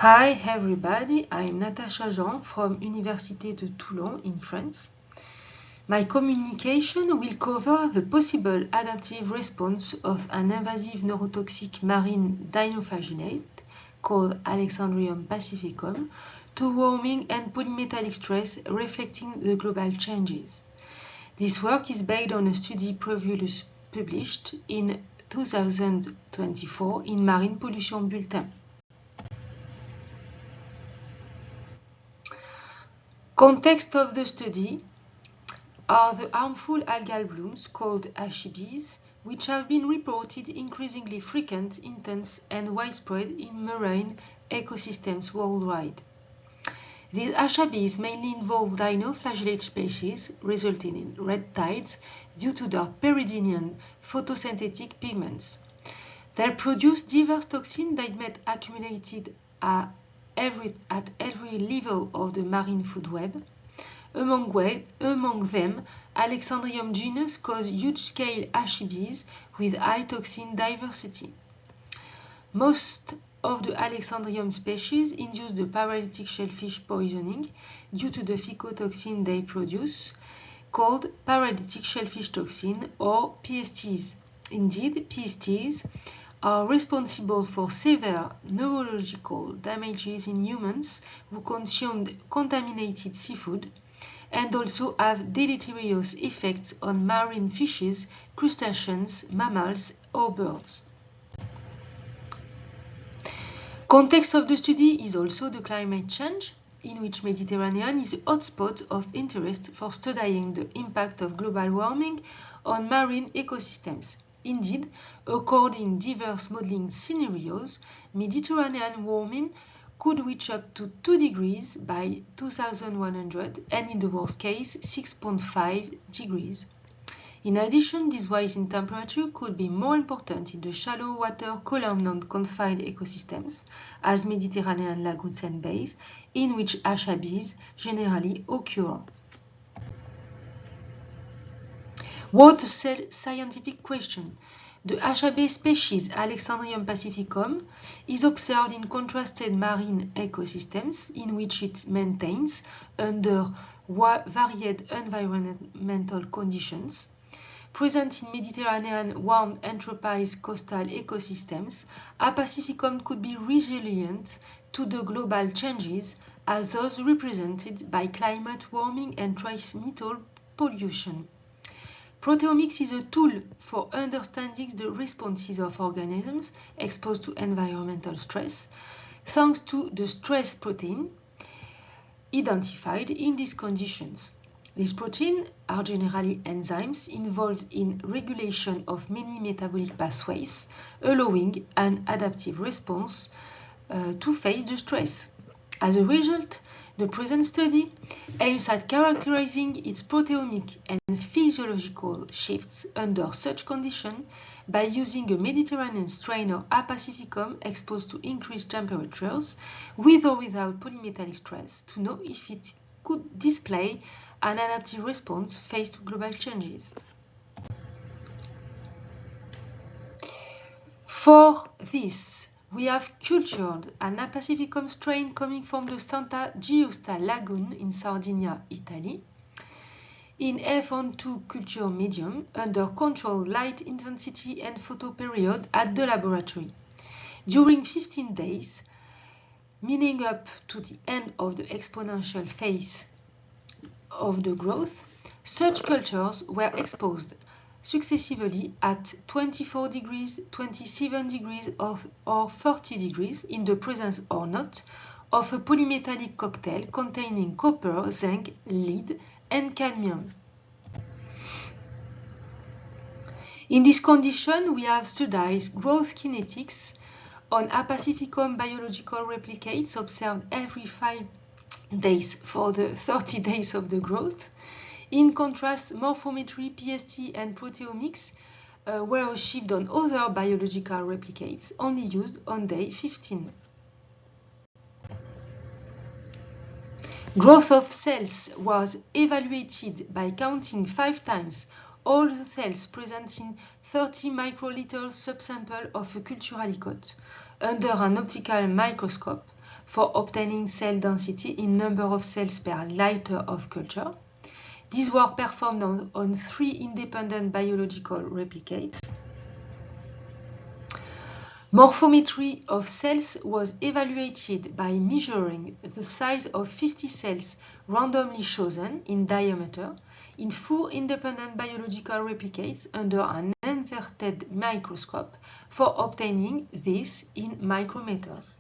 Hi everybody, I'm Natasha Jean from Université de Toulon in France. My communication will cover the possible adaptive response of an invasive neurotoxic marine dinoflagellate called Alexandrium pacificum to warming and polymetallic stress reflecting the global changes. This work is based on a study previously published in 2024 in Marine Pollution Bulletin. Context of the study are the harmful algal blooms called HEBs, which have been reported increasingly frequent, intense, and widespread in marine ecosystems worldwide. These HEBs mainly involve dinoflagellate species, resulting in red tides due to their peridian photosynthetic pigments. They produce diverse toxins that may accumulated at every level of the marine food web. Among them, Alexandrium genus cause huge-scale HEBs with high toxin diversity. Most of the Alexandrium species induce the paralytic shellfish poisoning due to the phycotoxin they produce, called paralytic shellfish toxin or PSTs. Indeed, PSTs are responsible for severe neurological damages in humans who consumed contaminated seafood, and also have deleterious effects on marine fishes, crustaceans, mammals, or birds. Context of the study is also the climate change, in which Mediterranean is a hotspot of interest for studying the impact of global warming on marine ecosystems. Indeed, according to diverse modeling scenarios, Mediterranean warming could reach up to 2 degrees by 2100 and in the worst case 6.5 degrees. In addition, this rise in temperature could be more important in the shallow water column non-confined ecosystems, as Mediterranean lagoons and bays, in which HEBs generally occur. What a scientific question! The HEB species Alexandrium pacificum is observed in contrasted marine ecosystems in which it maintains under varied environmental conditions. Present in Mediterranean warm anthropized coastal ecosystems, A. pacificum could be resilient to the global changes as those represented by climate warming and transmittal pollution. Proteomics is a tool for understanding the responses of organisms exposed to environmental stress, thanks to the stress protein identified in these conditions. These proteins are generally enzymes involved in regulation of many metabolic pathways, allowing an adaptive response to face the stress. As a result, the present study aims at characterizing its proteomic and physiological shifts under such conditions by using a Mediterranean strain of A. pacificum exposed to increased temperatures with or without polymetallic stress to know if it could display an adaptive response faced to global changes. For this, we have cultured an A. pacificum strain coming from the Santa Giusta Lagoon in Sardinia, Italy, in F12 culture medium under controlled light intensity and photoperiod at the laboratory. During 15 days, meaning up to the end of the exponential phase of the growth, such cultures were exposed successively at 24 degrees, 27 degrees or 30 degrees in the presence or not of a polymetallic cocktail containing copper, zinc, lead, and cadmium. In this condition, we have studied growth kinetics on A. pacificum biological replicates observed every 5 days for the 30 days of the growth. In contrast, morphometry, PST, and proteomics were achieved on other biological replicates, only used on day 15. Growth of cells was evaluated by counting 5 times all the cells presenting 30 microliter subsample of a culture alicot under an optical microscope for obtaining cell density in number of cells per liter of culture. These were performed on 3 independent biological replicates. Morphometry of cells was evaluated by measuring the size of 50 cells randomly chosen in diameter in 4 independent biological replicates under an inverted microscope for obtaining this in micrometers.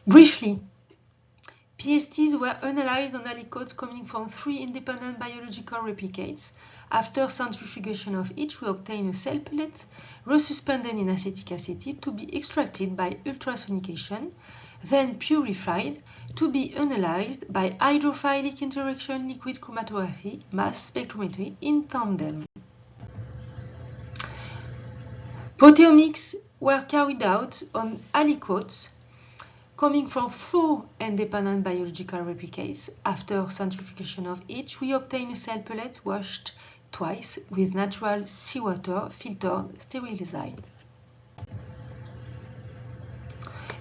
Briefly, PSTs were analyzed on aliquots coming from 3 independent biological replicates. After centrifugation of each, we obtain a cell pellet resuspended in acetic acid to be extracted by ultrasonication, then purified to be analyzed by hydrophilic interaction liquid chromatography mass spectrometry in tandem. Proteomics were carried out on aliquots coming from 4 independent biological replicates. After centrifugation of each, we obtain a cell pellet washed twice with natural seawater filtered sterilized.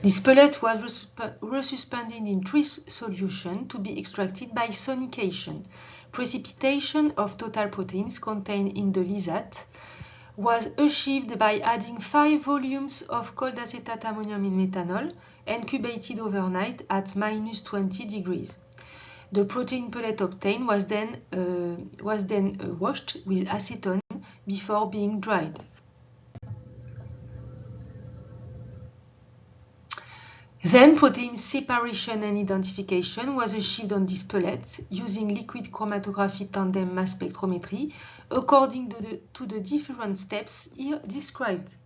This pellet was resuspended in trace solution to be extracted by sonication. Precipitation of total proteins contained in the lysate was achieved by adding 5 volumes of cold acetate ammonium in methanol incubated overnight at minus 20 degrees. The protein pellet obtained was then washed with acetone before being dried. Then protein separation and identification was achieved on this pellet using liquid chromatography tandem mass spectrometry according to the different steps here described.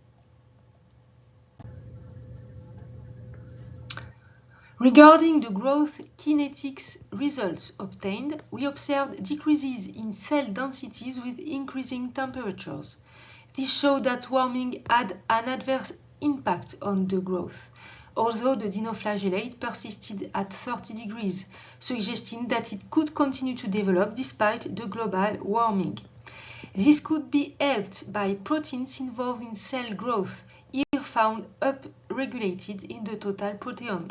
Regarding the growth kinetics results obtained, we observed decreases in cell densities with increasing temperatures. This showed that warming had an adverse impact on the growth, although the dinoflagellate persisted at 30 degrees, suggesting that it could continue to develop despite the global warming. This could be helped by proteins involved in cell growth, here found upregulated in the total proteome.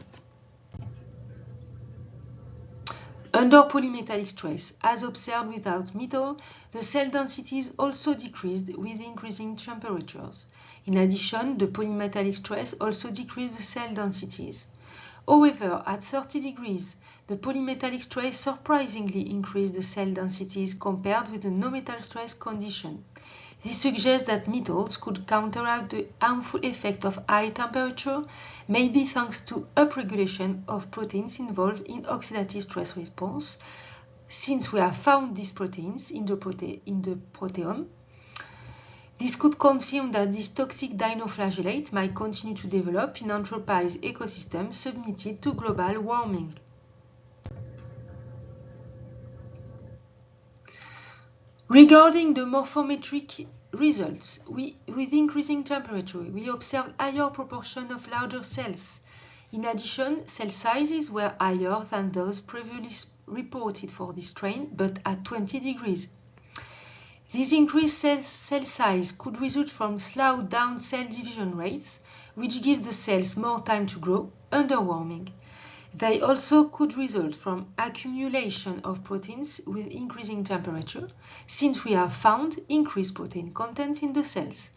Under polymetallic stress, as observed without metal, the cell densities also decreased with increasing temperatures. In addition, the polymetallic stress also decreased the cell densities. However, at 30 degrees, the polymetallic stress surprisingly increased the cell densities compared with the no-metal stress condition. This suggests that metals could counteract the harmful effect of high temperature, maybe thanks to upregulation of proteins involved in oxidative stress response. Since we have found these proteins in the proteome, this could confirm that this toxic dinoflagellate might continue to develop in anthropized ecosystems submitted to global warming. Regarding the morphometric results, with increasing temperature, we observed higher proportion of larger cells. In addition, cell sizes were higher than those previously reported for this strain, but at 20 degrees. This increased cell size could result from slowed down cell division rates, which gives the cells more time to grow under warming. They also could result from accumulation of proteins with increasing temperature, since we have found increased protein content in the cells,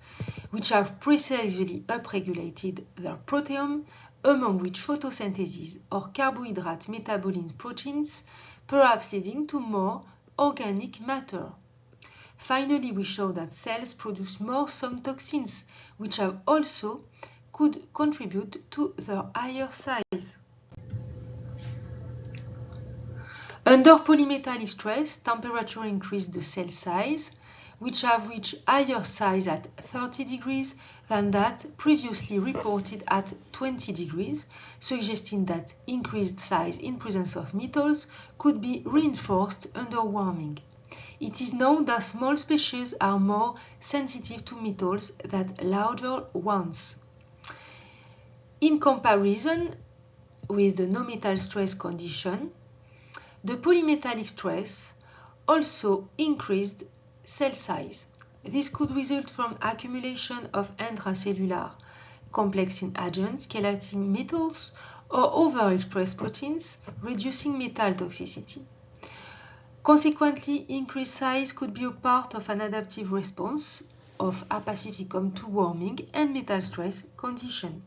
which have precisely upregulated their proteome, among which photosynthesis or carbohydrate metabolism proteins, perhaps leading to more organic matter. Finally, we show that cells produce more some toxins, which have also could contribute to their higher size. Under polymetallic stress, temperature increased the cell size, which have reached higher size at 30 degrees than that previously reported at 20 degrees, suggesting that increased size in presence of metals could be reinforced under warming. It is known that small species are more sensitive to metals than larger ones. In comparison with the no-metal stress condition, the polymetallic stress also increased cell size. This could result from accumulation of intracellular complexing agents, chelating metals, or overexpressed proteins, reducing metal toxicity. Consequently, increased size could be a part of an adaptive response of A. pacificum to warming and metal stress condition.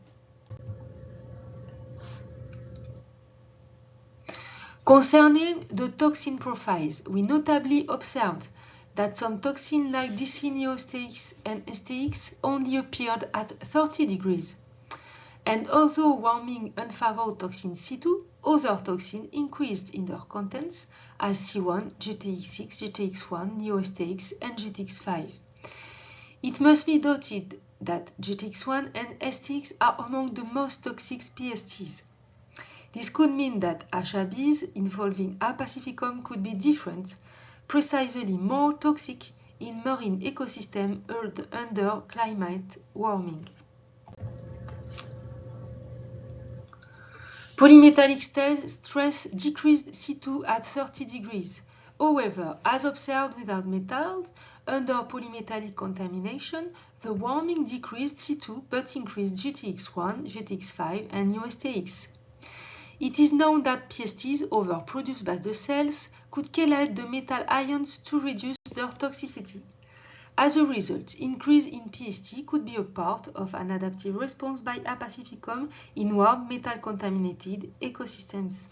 Concerning the toxin profiles, we notably observed that some toxins like DCNeoSTX and STX only appeared at 30 degrees. And although warming unfavored toxin C2, other toxins increased in their contents as C1, GTX6, GTX1, NeoSTX, and GTX5. It must be noted that GTX1 and STX are among the most toxic PSTs. This could mean that HABs involving A. pacificum could be different, precisely more toxic in marine ecosystem under climate warming. Polymetallic stress decreased C2 at 30 degrees. However, as observed without metals, under polymetallic contamination, the warming decreased C2 but increased GTX1, GTX5, and NeoSTX. It is known that PSTs overproduced by the cells could chelate the metal ions to reduce their toxicity. As a result, increase in PST could be a part of an adaptive response by A. pacificum in warm metal-contaminated ecosystems.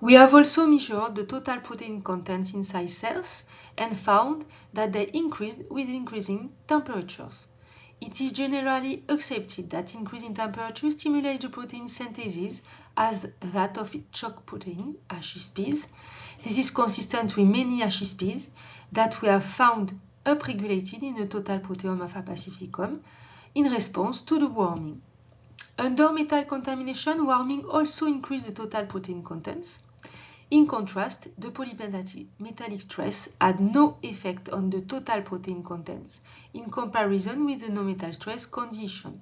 We have also measured the total protein contents inside cells and found that they increased with increasing temperatures. It is generally accepted that increasing temperature stimulates the protein synthesis as that of choke protein, HSPs. This is consistent with many HSPs that we have found upregulated in the total proteome of A. pacificum in response to the warming. Under metal contamination, warming also increased the total protein contents. In contrast, the polymetallic stress had no effect on the total protein contents in comparison with the no-metal stress condition.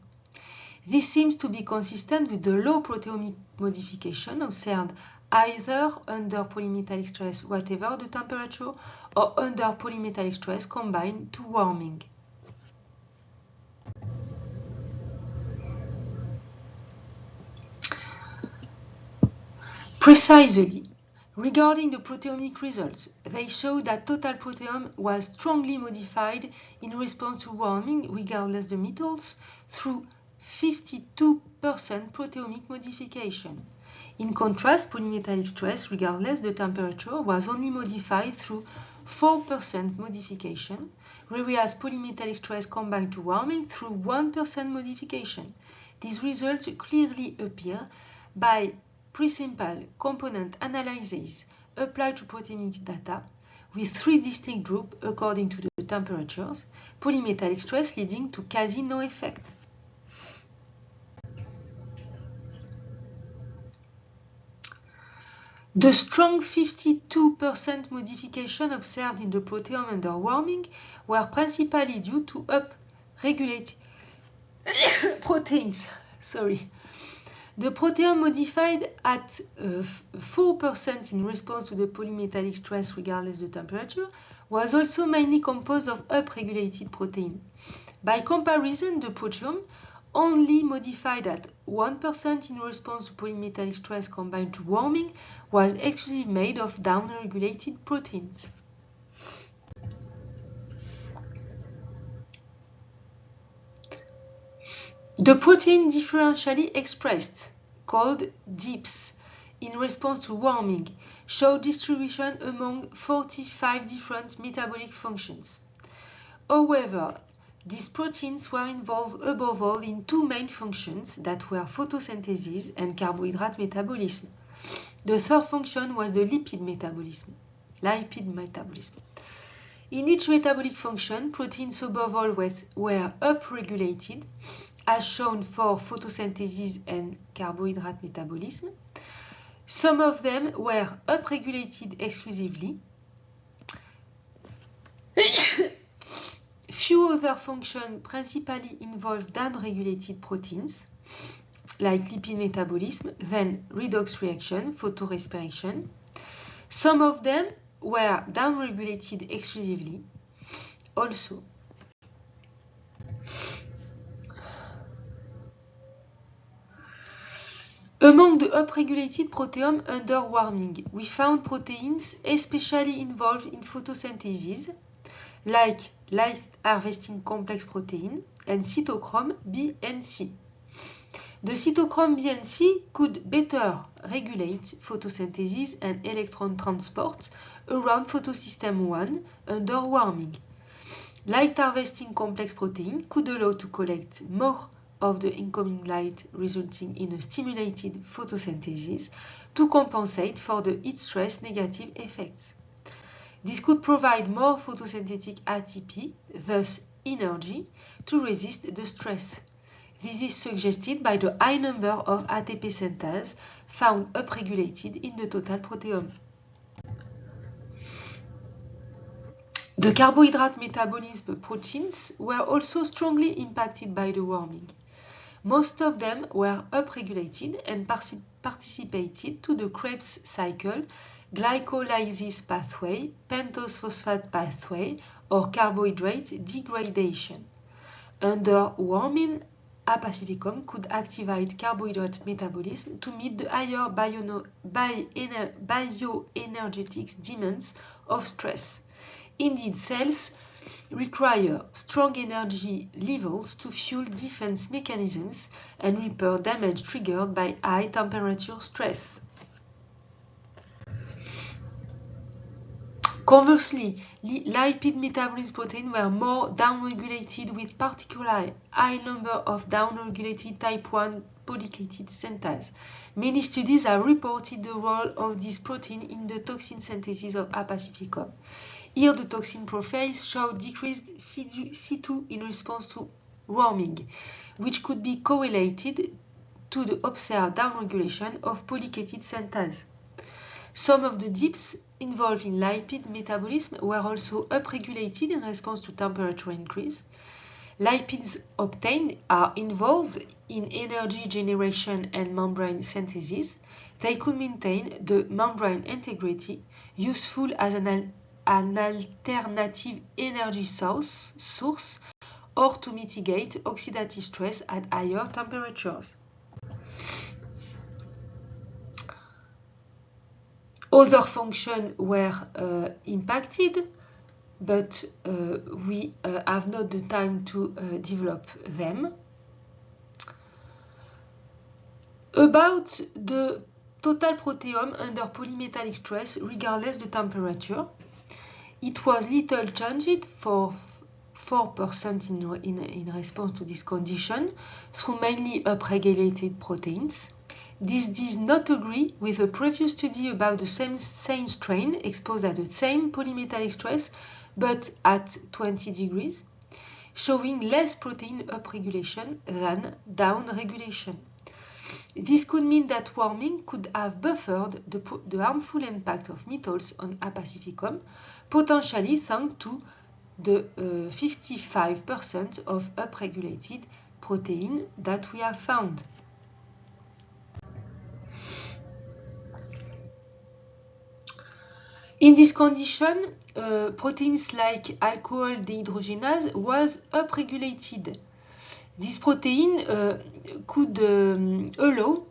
This seems to be consistent with the low proteomic modification observed either under polymetallic stress, whatever the temperature, or under polymetallic stress combined to warming. Precisely. Regarding the proteomic results, they show that total proteome was strongly modified in response to warming, regardless the metals, through 52% proteomic modification. In contrast, polymetallic stress, regardless the temperature, was only modified through 4% modification, whereas polymetallic stress combined to warming through 1% modification. These results clearly appear by pre-simple component analysis applied to proteomic data with three distinct groups according to the temperatures, polymetallic stress leading to quasi no effect. The strong 52% modification observed in the proteome under warming were principally due to up-regulated proteins. The proteome modified at 4% in response to the polymetallic stress regardless the temperature was also mainly composed of up-regulated protein. By comparison, the proteome only modified at 1% in response to polymetallic stress combined to warming was exclusively made of down-regulated proteins. The protein differentially expressed, called DIPs, in response to warming, show distribution among 45 different metabolic functions. However, these proteins were involved above all in two main functions that were photosynthesis and carbohydrate metabolism. The third function was the lipid metabolism. In each metabolic function, proteins above all were upregulated, as shown for photosynthesis and carbohydrate metabolism. Some of them were upregulated exclusively. Few other functions principally involve downregulated proteins, like lipid metabolism, then redox reaction, photorespiration. Some of them were downregulated exclusively. also. Among the upregulated proteome under warming, we found proteins especially involved in photosynthesis, like light-harvesting complex protein and cytochrome B and C. The cytochrome B and C could better regulate photosynthesis and electron transport around photosystem 1 under warming. Light-harvesting complex protein could allow to collect more of the incoming light, resulting in a stimulated photosynthesis to compensate for the heat stress negative effects. This could provide more photosynthetic ATP, thus energy, to resist the stress. This is suggested by the high number of ATP synthase found upregulated in the total proteome. The carbohydrate metabolism proteins were also strongly impacted by the warming. Most of them were upregulated and participated to the Krebs cycle, glycolysis pathway, pentose phosphate pathway, or carbohydrate degradation. Under warming, apacificum could activate carbohydrate metabolism to meet the higher bioenergetics demands of stress. Indeed, cells require strong energy levels to fuel defense mechanisms and repair damage triggered by high temperature stress. Conversely, lipid metabolism proteins were more downregulated with particularly high number of downregulated type 1 polypeptide synthase. Many studies have reported the role of this protein in the toxin synthesis of apacificum. Here, the toxin profiles show decreased C2 in response to warming, which could be correlated to the observed downregulation of polypeptide synthase. Some of the dips involved in lipid metabolism were also upregulated in response to temperature increase. Lipids obtained are involved in energy generation and membrane synthesis. They could maintain the membrane integrity, useful as an alternative energy source or to mitigate oxidative stress at higher temperatures. Other functions were impacted, but we have not the time to develop them. About the total proteome under polymetallic stress, regardless the temperature, it was little changed for 4% in response to this condition through mainly upregulated proteins. This does not agree with a previous study about the same strain exposed at the same polymetallic stress but at 20 degrees, showing less protein upregulation than downregulation. This could mean that warming could have buffered the harmful impact of metals on apacificum, potentially thanks to the 55% of upregulated protein that we have found. In this condition, proteins like alcohol dehydrogenase was upregulated. This protein could allow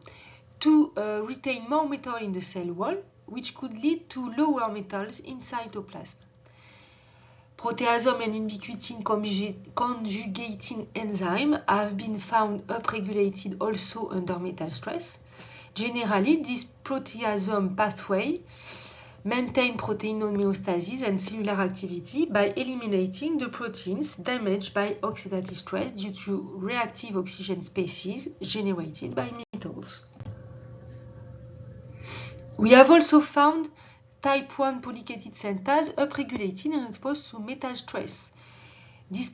to retain more metal in the cell wall, which could lead to lower metals in cytoplasm. Proteasome and ubiquitin conjugating enzyme have been found upregulated also under metal stress. Generally, this proteasome pathway maintain protein homeostasis and cellular activity by eliminating the proteins damaged by oxidative stress due to reactive oxygen species generated by metals. We have also found type 1 polypeptide synthase upregulated in response to metal stress. This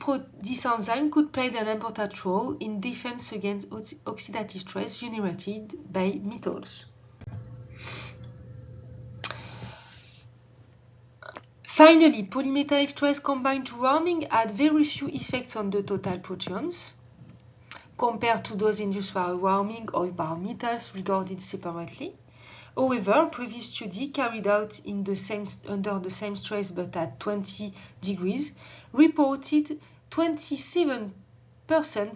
enzyme could play an important role in defense against oxidative stress generated by metals. Finally, polymetallic stress combined to warming had very few effects on the total proteomes compared to those induced by warming or by metals regarded separately. However, previous study carried out under the same stress but at 20 degrees reported 27%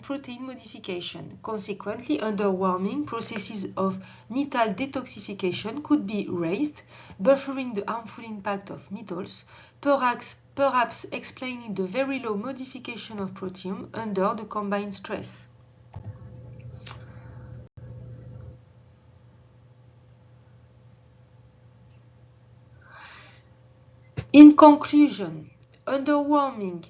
protein modification. Consequently, under warming, processes of metal detoxification could be raised, buffering the harmful impact of metals, perhaps explaining the very low modification of proteome under the combined stress. In conclusion, under warming,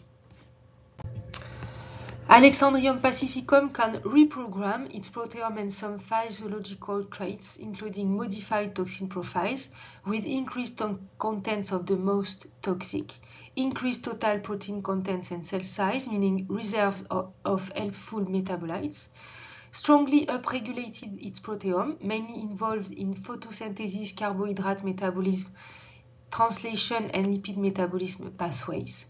Alexandrium pacificum can reprogram its proteome and some physiological traits, including modified toxin profiles, with increased contents of the most toxic, increased total protein contents and cell size, meaning reserves of helpful metabolites, strongly upregulated its proteome, mainly involved in photosynthesis, carbohydrate metabolism, translation, and lipid metabolism pathways.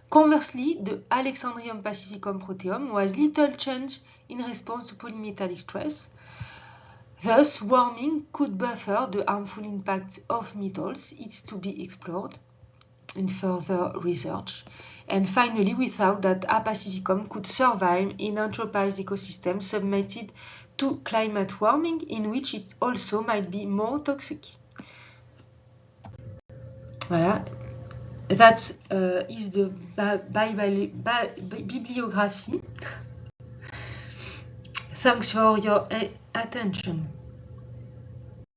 Conversely, the Alexandrium pacificum proteome was little changed in response to polymetallic stress. Thus, warming could buffer the harmful impact of metals. It's to be explored in further research. And finally, we thought that A. pacificum could survive in anthropized ecosystems submitted to climate warming, in which it also might be more toxic. Voilà. That is the bibliography. Thanks for your attention.